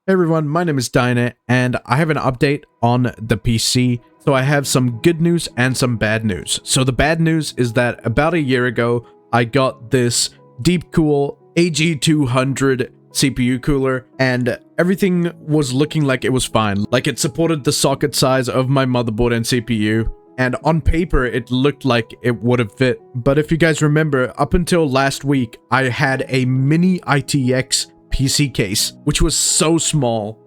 Hey everyone, my name is Dyna, and I have an update on the PC. So I have some good news and some bad news. So the bad news is that about a year ago, I got this DeepCool AG200 CPU cooler, and everything was looking like it was fine. Like it supported the socket size of my motherboard and CPU, and on paper, it looked like it would have fit. But if you guys remember, up until last week, I had a mini ITX PC case, which was so small,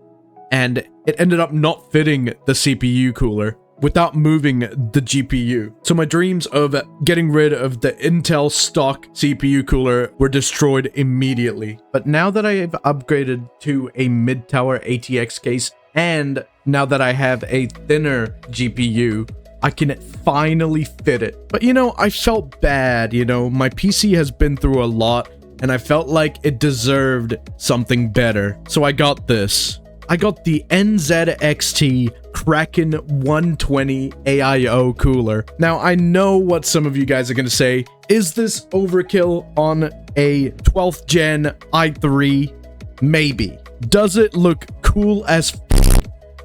and it ended up not fitting the CPU cooler without moving the GPU. So my dreams of getting rid of the Intel stock CPU cooler were destroyed immediately. But now that I have upgraded to a mid-tower ATX case, and now that I have a thinner GPU, I can finally fit it. But you know, I felt bad, my PC has been through a lot, and I felt like it deserved something better. So I got this. I got the NZXT KRAKEN 120 AIO cooler. Now, I know what some of you guys are going to say. Is this overkill on a 12th gen i3? Maybe. Does it look cool as f?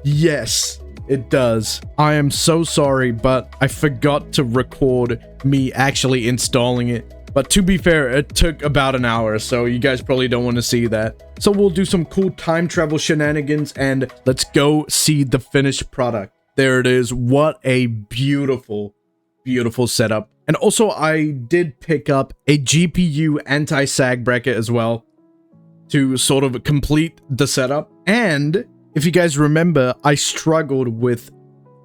Yes, it does. I am so sorry, but I forgot to record me actually installing it. But to be fair, it took about an hour, so you guys probably don't want to see that. So we'll do some cool time travel shenanigans, and let's go see the finished product. There it is. What a beautiful, beautiful setup. And also, I did pick up a GPU anti-sag bracket as well to sort of complete the setup. And if you guys remember, I struggled with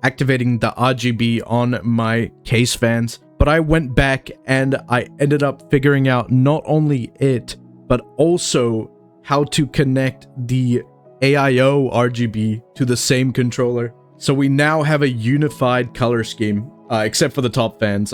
activating the RGB on my case fans. But I went back and I ended up figuring out not only it, but also how to connect the AIO RGB to the same controller. So we now have a unified color scheme, except for the top fans.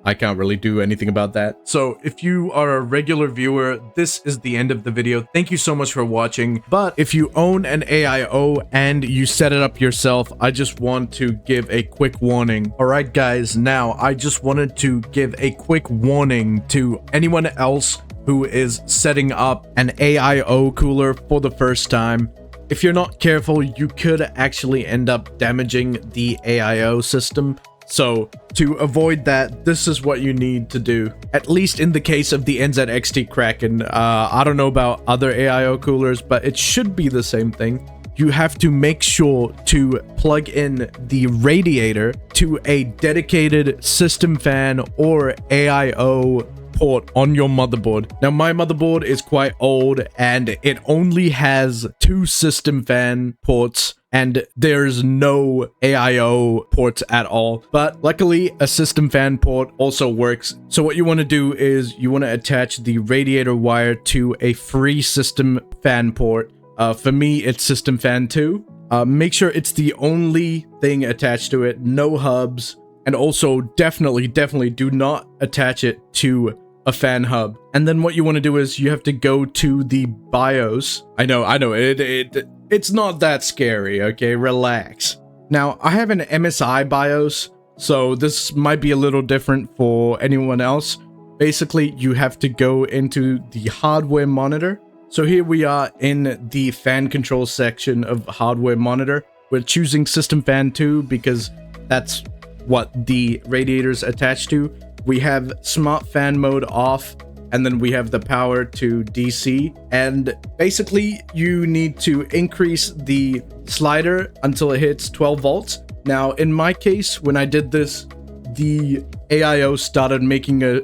I can't really do anything about that. So if you are a regular viewer, this is the end of the video. Thank you so much for watching. But if you own an AIO and you set it up yourself, I just want to give a quick warning. All right, guys, now I just wanted to give a quick warning to anyone else who is setting up an AIO cooler for the first time. If you're not careful, you could actually end up damaging the AIO system. So, to avoid that, this is what you need to do. At least in the case of the NZXT KRAKEN. I don't know about other AIO coolers, but it should be the same thing. You have to make sure to plug in the radiator to a dedicated system fan or AIO port on your motherboard. Now, my motherboard is quite old, and it only has 2 system fan ports, and there's no AIO ports at all. But luckily, a system fan port also works. So what you want to do is you want to attach the radiator wire to a free system fan port. For me, it's system fan 2. Make sure it's the only thing attached to it, no hubs. And also, definitely do not attach it to a fan hub. And then what you want to do is you have to go to the BIOS. I know, it's not that scary, okay? Relax. Now, I have an MSI BIOS, so this might be a little different for anyone else. Basically, you have to go into the hardware monitor. So here we are in the fan control section of hardware monitor. We're choosing system fan 2 because that's what the radiator's attached to. We have smart fan mode off, and then we have the power to DC. And basically, you need to increase the slider until it hits 12 volts. Now, in my case, when I did this, the AIO started making a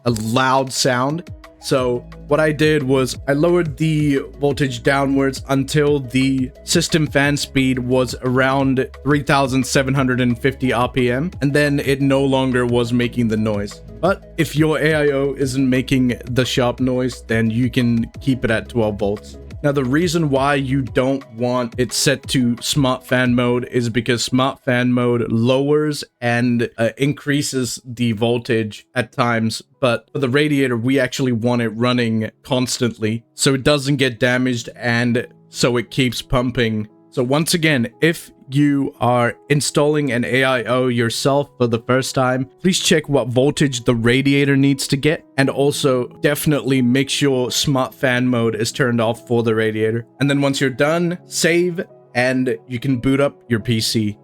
loud sound. So what I did was I lowered the voltage downwards until the system fan speed was around 3,750 RPM, and then it no longer was making the noise. But if your AIO isn't making the sharp noise, then you can keep it at 12 volts. Now, the reason why you don't want it set to smart fan mode is because smart fan mode lowers and increases the voltage at times. But for the radiator, we actually want it running constantly so it doesn't get damaged and so it keeps pumping. So once again, if you are installing an AIO yourself for the first time, please check what voltage the radiator needs to get, and also definitely make sure smart fan mode is turned off for the radiator. And then once you're done, save, and you can boot up your PC.